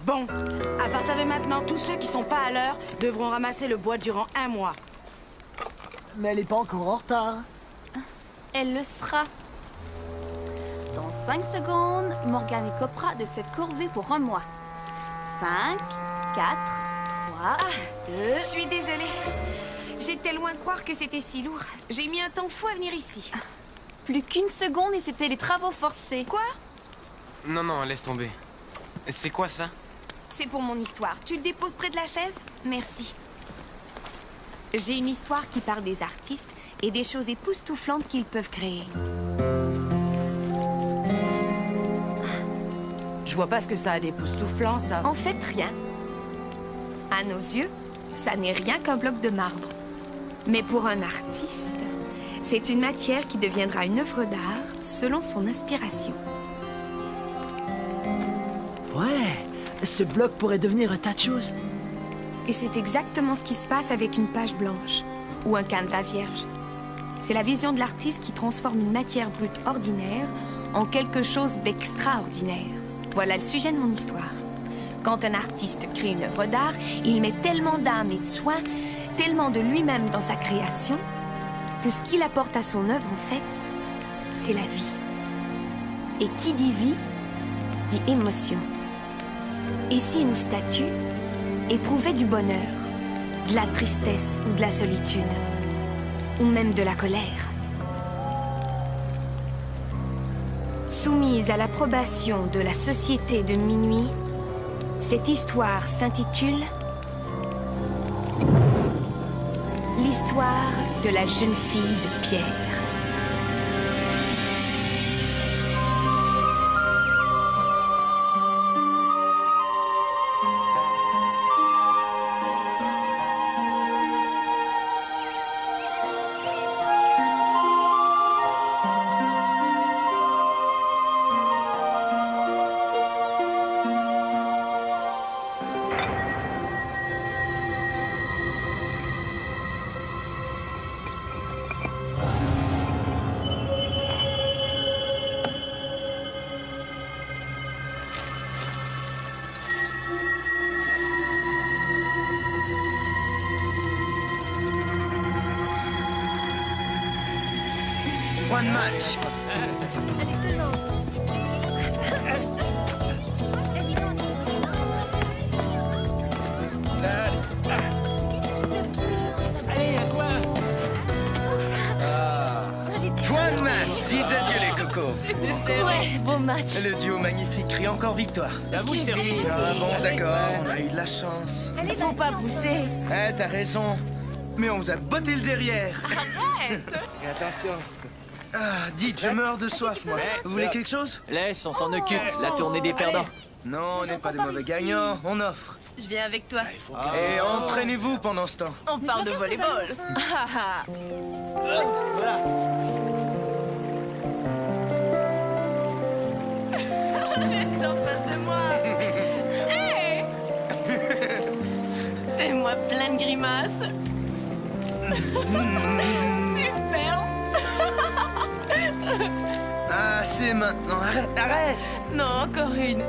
Bon, à partir de maintenant, tous ceux qui sont pas à l'heure devront ramasser le bois durant 1 mois. Mais elle est pas encore en retard. Elle le sera. Dans 5 secondes, Morgane coupera de cette corvée pour 1 mois. 5, 4, 3, 2... Je suis désolée. J'étais loin de croire que c'était si lourd. J'ai mis un temps fou à venir ici. Plus qu'1 seconde et c'était les travaux forcés. Quoi? Non, non, laisse tomber. C'est quoi ça? C'est pour mon histoire. Tu le déposes près de la chaise? Merci. J'ai une histoire qui parle des artistes et des choses époustouflantes qu'ils peuvent créer. Je vois pas ce que ça a d'époustouflant, ça. En fait, rien. À nos yeux, ça n'est rien qu'un bloc de marbre. Mais pour un artiste, c'est une matière qui deviendra une œuvre d'art selon son inspiration. Ouais, ce bloc pourrait devenir un tas de choses. Et c'est exactement ce qui se passe avec une page blanche ou un canevas vierge. C'est la vision de l'artiste qui transforme une matière brute ordinaire en quelque chose d'extraordinaire. Voilà le sujet de mon histoire. Quand un artiste crée une œuvre d'art, il met tellement d'âme et de soin, tellement de lui-même dans sa création, que ce qu'il apporte à son œuvre, en fait, c'est la vie. Et qui dit vie, dit émotion. Et si une statue éprouvait du bonheur, de la tristesse ou de la solitude, ou même de la colère, soumise à l'approbation de la société de minuit, cette histoire s'intitule L'histoire de la jeune fille de Pierre. One match. Allez, je te lance. Allez, à quoi? One match. Dites adieu les cocos. Ouais, beau match. Le duo magnifique crie encore victoire. J'avoue, c'est rude. Ah bon, d'accord, on a eu de la chance. Faut pas pousser. Eh, t'as raison. Mais on vous a botté le derrière. Attention. Ah, dites, je meurs de soif, moi. Vous voulez quelque chose? Laisse, on s'en occupe. La tournée des perdants. Non, on n'est pas des mauvais gagnants, on offre. Je viens avec toi. Et entraînez-vous pendant ce temps. On parle de volleyball. Reste en face de moi. Hey. Fais-moi plein de grimaces. Super. Ah, c'est maintenant. Arrête, arrête. Non, encore une.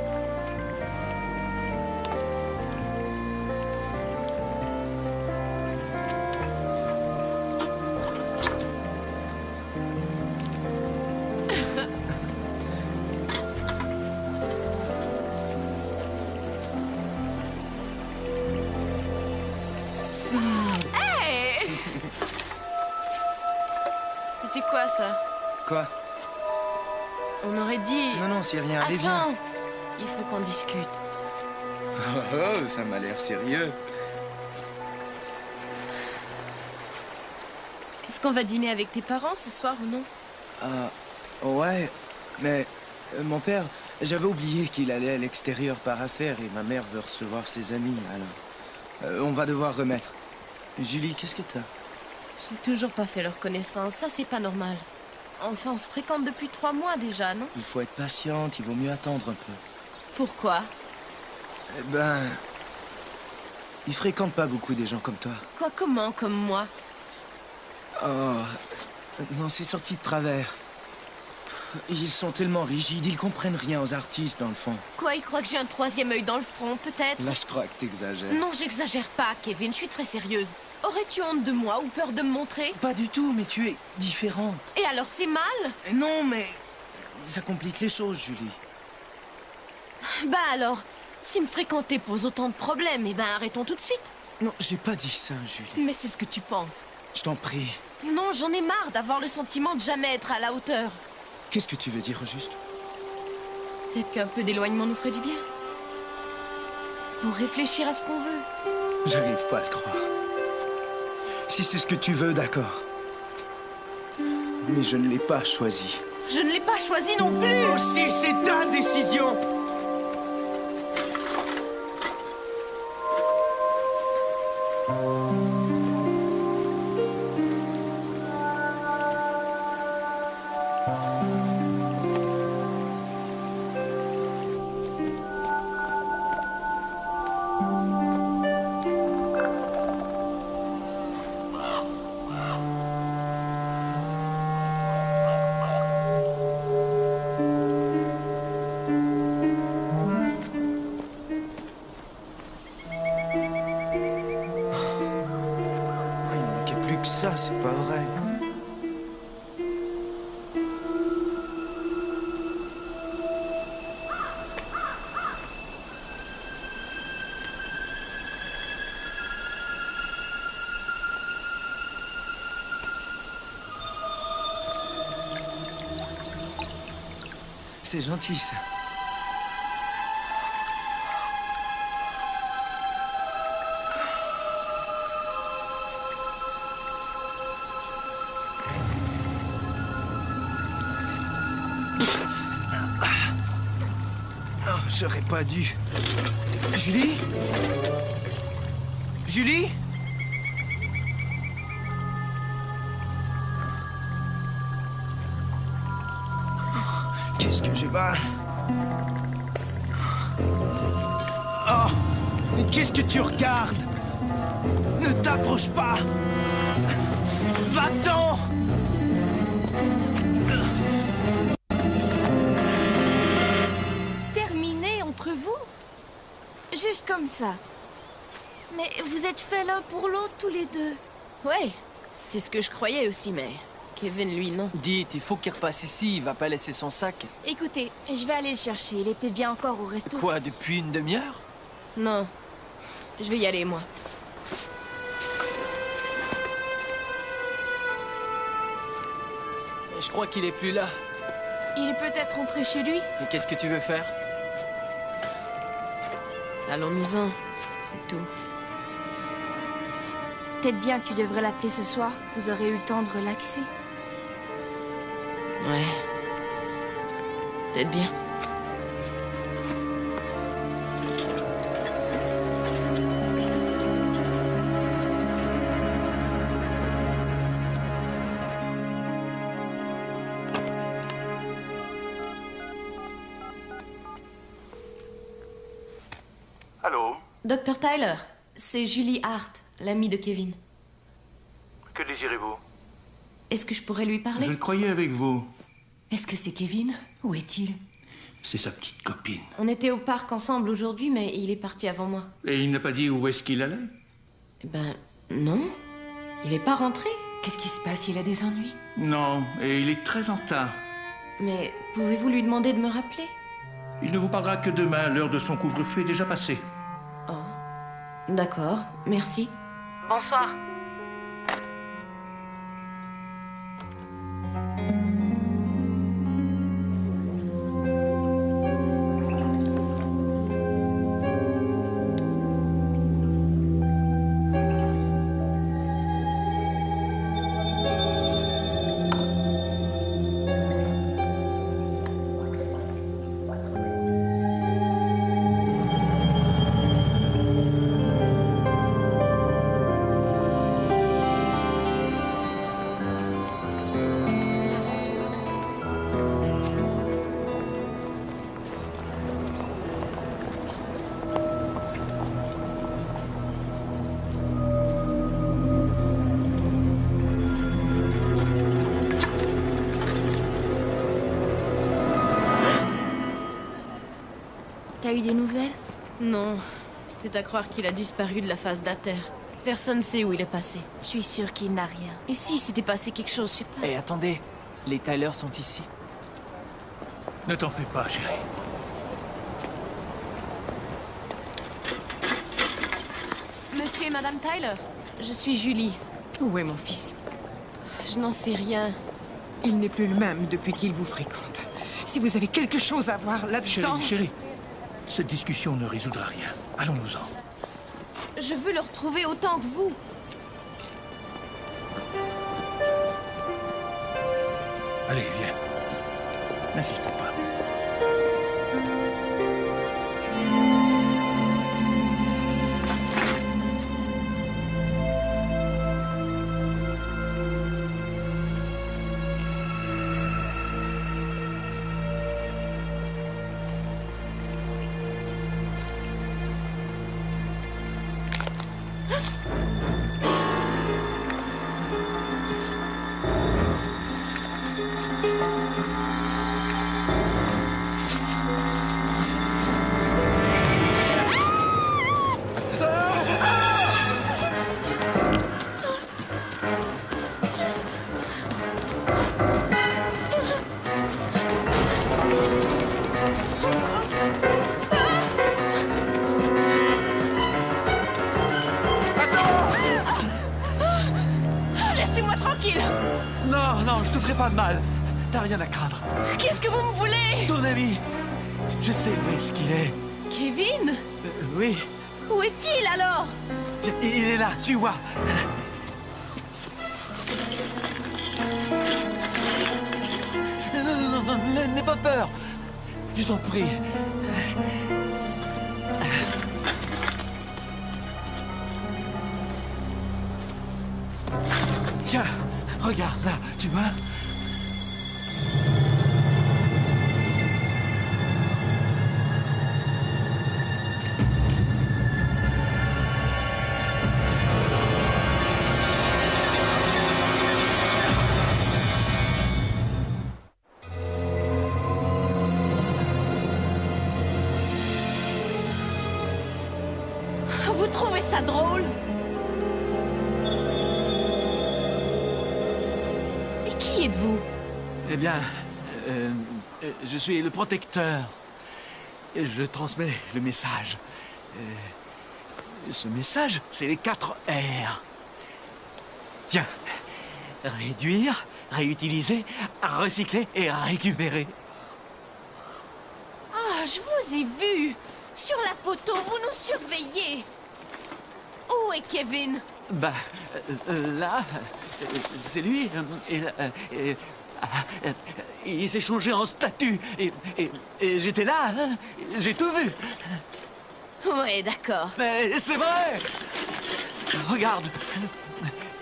Hey! C'était quoi ça? Quoi? On aurait dit... Non, non, c'est rien, allez, viens. Attends, il faut qu'on discute. Oh, oh, ça m'a l'air sérieux. Est-ce qu'on va dîner avec tes parents ce soir ou non? Ouais, mais mon père, j'avais oublié qu'il allait à l'extérieur par affaire et ma mère veut recevoir ses amis, alors... on va devoir remettre. Julie, qu'est-ce que t'as? J'ai toujours pas fait leur connaissance, ça c'est pas normal. Enfin, on se fréquente depuis 3 mois déjà, non? Il faut être patiente, il vaut mieux attendre un peu. Pourquoi? Eh ben... Ils fréquentent pas beaucoup des gens comme toi. Quoi, comment, comme moi? Oh... Non, c'est sorti de travers. Ils sont tellement rigides, ils comprennent rien aux artistes, dans le fond. Quoi, il croit que j'ai un troisième œil dans le front, peut-être? Là, je crois que t'exagères. Non, j'exagère pas, Kevin, je suis très sérieuse. Aurais-tu honte de moi ou peur de me montrer? Pas du tout, mais tu es différente. Et alors, c'est mal? Non, mais ça complique les choses, Julie. Bah alors, si me fréquenter pose autant de problèmes, eh ben arrêtons tout de suite. Non, j'ai pas dit ça, Julie. Mais c'est ce que tu penses. Je t'en prie. Non, j'en ai marre d'avoir le sentiment de jamais être à la hauteur. Qu'est-ce que tu veux dire, au juste? Peut-être qu'un peu d'éloignement nous ferait du bien. Pour réfléchir à ce qu'on veut. J'arrive pas à le croire. Si c'est ce que tu veux, d'accord. Mais je ne l'ai pas choisi. Je ne l'ai pas choisi non plus. Aussi, c'est ta décision. Ça, c'est pas vrai. C'est gentil, ça. J'aurais pas dû. Julie? Julie? Qu'est-ce que j'ai mal? Oh! Mais qu'est-ce que tu regardes? Ne t'approche pas! Va-t'en! Juste comme ça. Mais vous êtes faits l'un pour l'autre tous les deux. Ouais, c'est ce que je croyais aussi, mais Kevin, lui, non. Dites, il faut qu'il repasse ici, il va pas laisser son sac. Écoutez, je vais aller le chercher. Il est peut-être bien encore au resto. Quoi, depuis une demi-heure? Non, je vais y aller, moi. Je crois qu'il est plus là. Il est peut-être rentré chez lui. Et qu'est-ce que tu veux faire? Allons-nous-en, c'est tout. Peut-être bien que tu devrais l'appeler ce soir. Vous aurez eu le temps de relaxer. Ouais. Peut-être bien. Allô? Dr Tyler, c'est Julie Hart, l'amie de Kevin. Que désirez-vous? Est-ce que je pourrais lui parler? Je le croyais avec vous. Est-ce que c'est Kevin? Où est-il? C'est sa petite copine. On était au parc ensemble aujourd'hui, mais il est parti avant moi. Et il n'a pas dit où est-ce qu'il allait? Eh ben, non. Il est pas rentré. Qu'est-ce qui se passe? Il a des ennuis? Non, et il est très en retard. Mais pouvez-vous lui demander de me rappeler? Il ne vous parlera que demain, l'heure de son couvre-feu est déjà passée. Oh. D'accord, merci. Bonsoir. T'as eu des nouvelles? Non. C'est à croire qu'il a disparu de la face de la Terre. Personne sait où il est passé. Je suis sûre qu'il n'a rien. Et si s'était passé quelque chose, je sais pas. Hé, attendez. Les Tyler sont ici. Ne t'en fais pas, chérie. Monsieur et Madame Tyler, je suis Julie. Où est mon fils? Je n'en sais rien. Il n'est plus le même depuis qu'il vous fréquente. Si vous avez quelque chose à voir là-dedans... Chérie, cette discussion ne résoudra rien. Allons-nous-en. Je veux le retrouver autant que vous. Allez, viens. N'insistons pas. Non, je te ferai pas de mal. T'as rien à craindre. Qu'est-ce que vous me voulez? Ton ami, je sais où est-ce qu'il est. Kevin? Oui. Où est-il alors? Tiens, il est là, suis-moi. Non, n'aie pas peur. Je t'en prie. Tiens, regarde là, tu vois? Vous trouvez ça drôle? Et qui êtes-vous? Eh bien, je suis le protecteur. Et je transmets le message. Ce message, c'est les 4 R. Tiens, réduire, réutiliser, recycler et récupérer. Ah, je vous ai vu! Sur la photo, vous nous surveillez! Où est Kevin? Bah, là, c'est lui. Il s'est changé en statue. Et j'étais là, hein, j'ai tout vu. Ouais, d'accord. Mais c'est vrai! Regarde.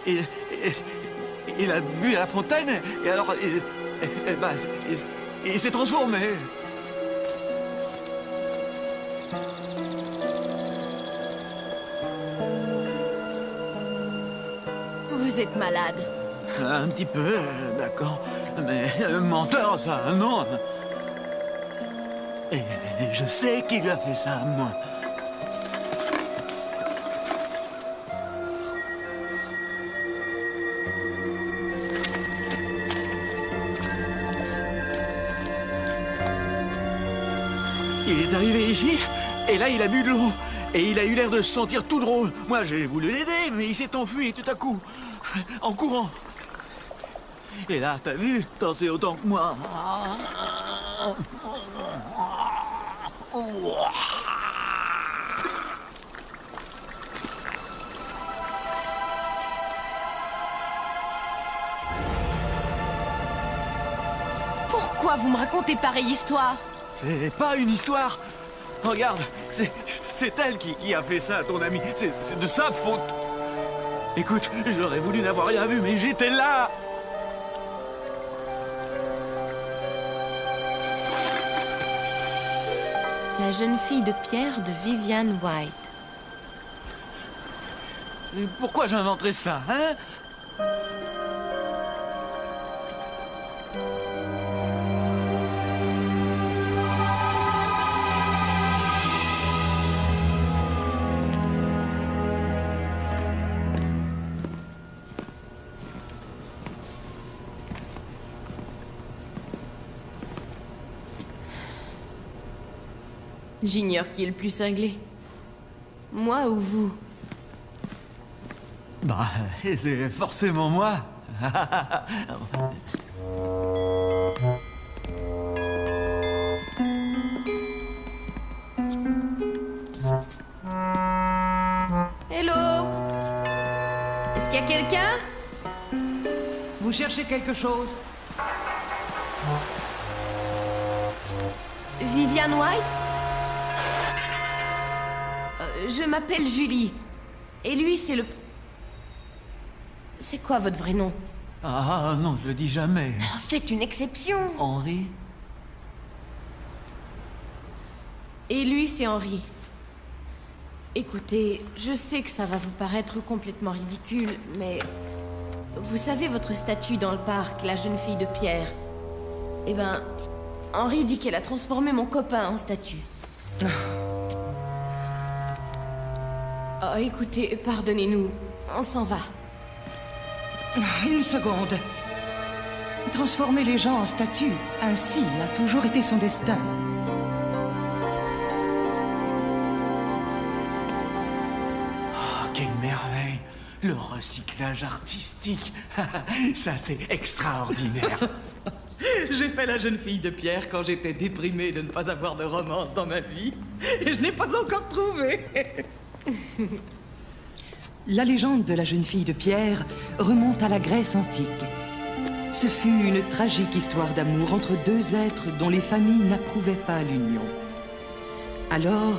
Il a bu à la fontaine, et alors, il s'est transformé. Vous êtes malade. Un petit peu, d'accord. Mais menteur, ça, non. Et je sais qui lui a fait ça, moi. Il est arrivé ici, et là, il a bu de l'eau. Et il a eu l'air de se sentir tout drôle. Moi, j'ai voulu l'aider, mais il s'est enfui tout à coup, en courant. Et là, t'as vu, danser autant que moi. Pourquoi vous me racontez pareille histoire? C'est pas une histoire. Regarde, c'est elle qui a fait ça, ton ami. C'est de sa faute. Écoute, j'aurais voulu n'avoir rien vu, mais j'étais là. La jeune fille de Pierre de Vivian White. Et pourquoi j'inventerais ça, hein? J'ignore qui est le plus cinglé. Moi ou vous? Bah, c'est forcément moi. Hello? Est-ce qu'il y a quelqu'un? Vous cherchez quelque chose? Vivian White? Je m'appelle Julie. Et lui, c'est le... C'est quoi votre vrai nom? Ah non, je le dis jamais. Oh, faites une exception. Henri? Et lui, c'est Henri. Écoutez, je sais que ça va vous paraître complètement ridicule, mais... Vous savez votre statue dans le parc, la jeune fille de pierre? Eh ben, Henri dit qu'elle a transformé mon copain en statue. Oh, écoutez, pardonnez-nous. On s'en va. Une seconde. Transformer les gens en statues, ainsi a toujours été son destin. Oh, quelle merveille! Le recyclage artistique. Ça, c'est extraordinaire. J'ai fait la jeune fille de pierre quand j'étais déprimée de ne pas avoir de romance dans ma vie. Et je n'ai pas encore trouvé. La légende de la jeune fille de pierre remonte à la Grèce antique. Ce fut une tragique histoire d'amour entre deux êtres dont les familles n'approuvaient pas l'union. Alors,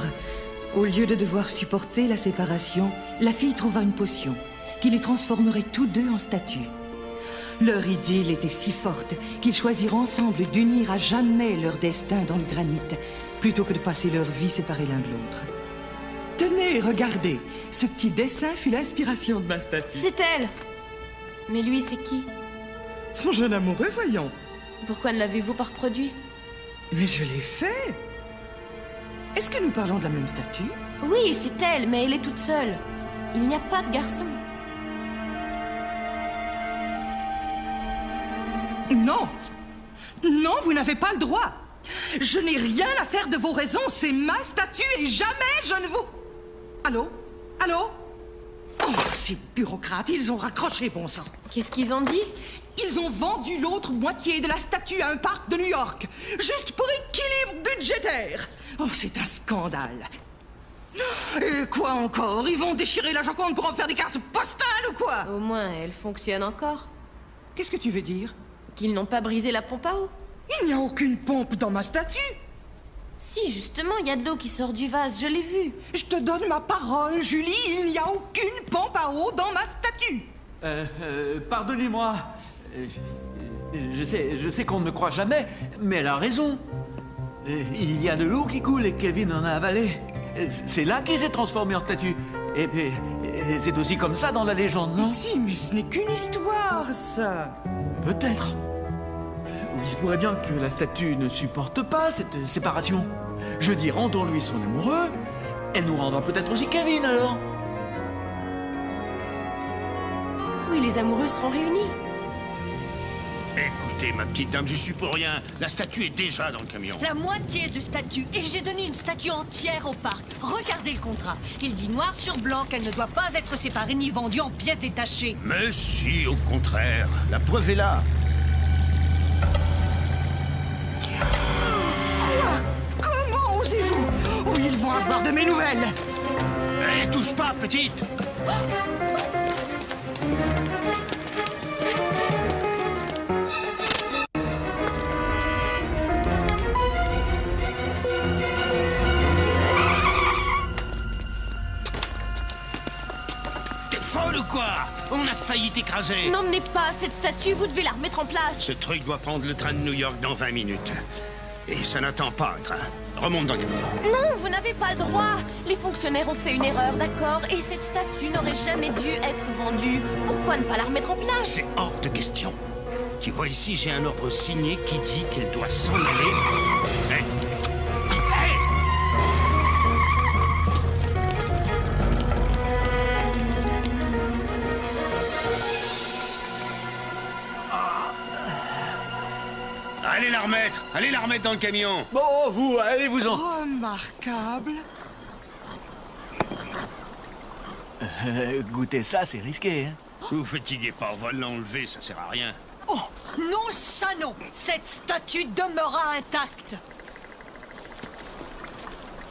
au lieu de devoir supporter la séparation, la fille trouva une potion qui les transformerait tous deux en statues. Leur idylle était si forte qu'ils choisirent ensemble d'unir à jamais leur destin dans le granit, plutôt que de passer leur vie séparés l'un de l'autre. Tenez, regardez, ce petit dessin fut l'inspiration de ma statue. C'est elle. Mais lui, c'est qui? Son jeune amoureux, voyons. Pourquoi ne l'avez-vous pas reproduit? Mais je l'ai fait. Est-ce que nous parlons de la même statue? Oui, c'est elle, mais elle est toute seule. Il n'y a pas de garçon. Non! Non, vous n'avez pas le droit! Je n'ai rien à faire de vos raisons, c'est ma statue et jamais je ne vous... Allô? Allô? Oh, ces bureaucrates, ils ont raccroché, bon sang! Qu'est-ce qu'ils ont dit? Ils ont vendu l'autre moitié de la statue à un parc de New York, juste pour équilibre budgétaire! Oh, c'est un scandale! Et quoi encore? Ils vont déchirer la Joconde pour en faire des cartes postales ou quoi? Au moins, elle fonctionne encore. Qu'est-ce que tu veux dire? Qu'ils n'ont pas brisé la pompe à eau. Il n'y a aucune pompe dans ma statue. Si, justement, il y a de l'eau qui sort du vase, je l'ai vu. Je te donne ma parole, Julie, il n'y a aucune pompe à eau dans ma statue. Pardonnez-moi. Je sais qu'on ne me croit jamais, mais elle a raison. Il y a de l'eau qui coule et Kevin en a avalé. C'est là qu'il s'est transformé en statue. Et c'est aussi comme ça dans la légende, non? Si, mais ce n'est qu'une histoire, ça. Peut-être. Il se pourrait bien que la statue ne supporte pas cette séparation. Je dis, rendons-lui son amoureux. Elle nous rendra peut-être aussi Kevin, alors. Oui, les amoureux seront réunis. Écoutez, ma petite dame, je suis pour rien. La statue est déjà dans le camion. La moitié de statue. Et j'ai donné une statue entière au parc. Regardez le contrat. Il dit noir sur blanc qu'elle ne doit pas être séparée ni vendue en pièces détachées. Mais si, au contraire. La preuve est là. Quoi? Comment osez-vous? Oh, ils vont avoir de mes nouvelles. Eh, touche pas, petite. Folle ou quoi? On a failli t'écraser. N'emmenez pas cette statue, vous devez la remettre en place. Ce truc doit prendre le train de New York dans 20 minutes. Et ça n'attend pas un train. Remonte dans le camion. Non, vous n'avez pas le droit. Les fonctionnaires ont fait une erreur, d'accord? Et cette statue n'aurait jamais dû être vendue. Pourquoi ne pas la remettre en place? C'est hors de question. Tu vois ici, j'ai un ordre signé qui dit qu'elle doit s'en aller. Hey. Hey. Allez la remettre dans le camion. Bon, vous, allez-vous-en. Oh, Remarquable. Goûter ça, c'est risqué, hein. Vous fatiguez pas, on va l'enlever, ça sert à rien. Oh, non, ça non. Cette statue demeurera intacte.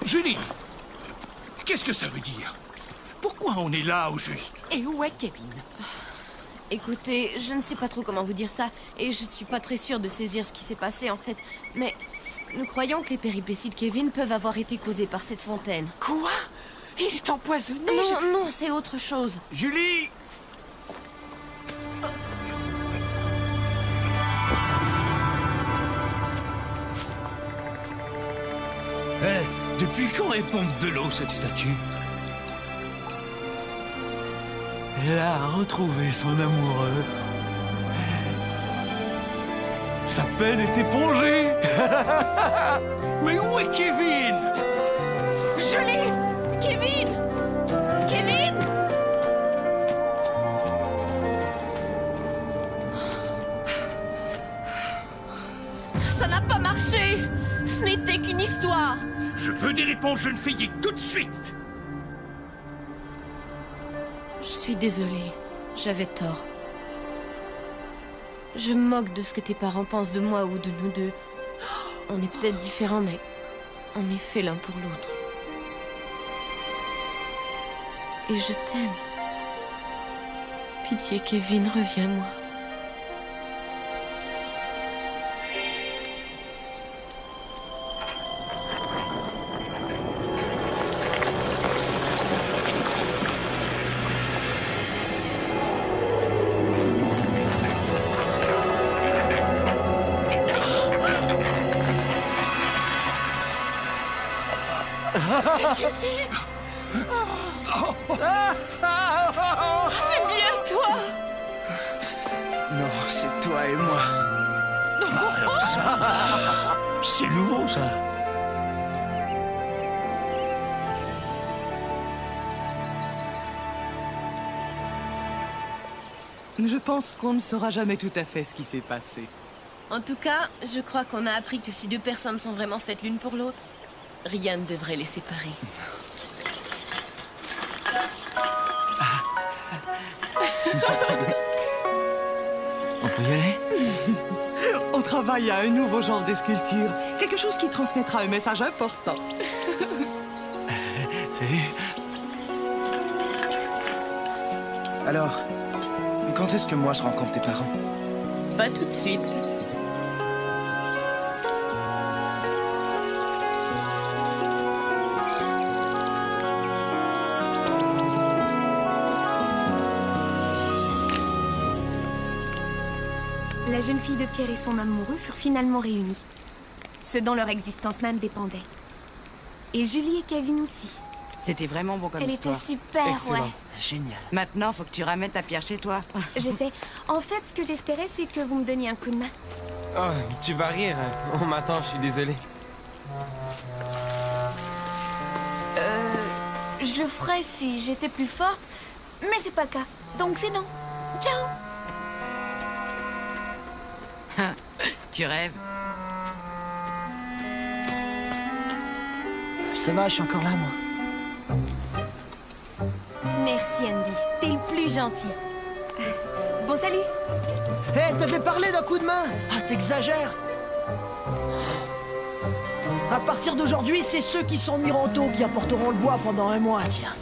Julie, qu'est-ce que ça veut dire? Pourquoi on est là, au juste? Et où est Kevin? Écoutez, je ne sais pas trop comment vous dire ça, et je ne suis pas très sûre de saisir ce qui s'est passé en fait, mais nous croyons que les péripéties de Kevin peuvent avoir été causées par cette fontaine. Quoi? Il est empoisonné? Non, c'est autre chose. Julie! Depuis quand elle pompe de l'eau, cette statue? Elle a retrouvé son amoureux. Sa peine est épongée. Mais où est Kevin? Julie! Kevin! Kevin! Ça n'a pas marché! Ce n'était qu'une histoire! Je veux des réponses, jeune fille, et tout de suite. Je suis désolée. J'avais tort. Je me moque de ce que tes parents pensent de moi ou de nous deux. On est peut-être différents, mais on est faits l'un pour l'autre. Et je t'aime. Pitié, Kevin, reviens-moi. C'est bien toi! Non, c'est toi et moi. Alors ça, c'est nouveau, ça. Je pense qu'on ne saura jamais tout à fait ce qui s'est passé. En tout cas, je crois qu'on a appris que si deux personnes sont vraiment faites l'une pour l'autre, rien ne devrait les séparer. On peut y aller? On travaille à un nouveau genre de sculpture. Quelque chose qui transmettra un message important. Salut. Alors, quand est-ce que moi je rencontre tes parents? Pas tout de suite. La jeune fille de Pierre et son amoureux furent finalement réunis, ce dont leur existence même dépendait. Et Julie et Kevin aussi. C'était vraiment bon comme Elle histoire. était super, Excellent. ouais. Génial. Maintenant, faut que tu ramènes ta pierre chez toi. Je sais. En fait, ce que j'espérais, c'est que vous me donniez un coup de main. Oh, tu vas rire. On m'attend, je suis désolé. Je le ferais si j'étais plus forte, mais c'est pas le cas. Donc c'est non. Ciao. Tu rêves. Ça va, je suis encore là, moi. Merci Andy, t'es le plus gentil. Bon salut. Hé, t'avais parlé d'un coup de main. Ah, t'exagères. À partir d'aujourd'hui, c'est ceux qui s'en iront tôt qui apporteront le bois pendant un mois, tiens.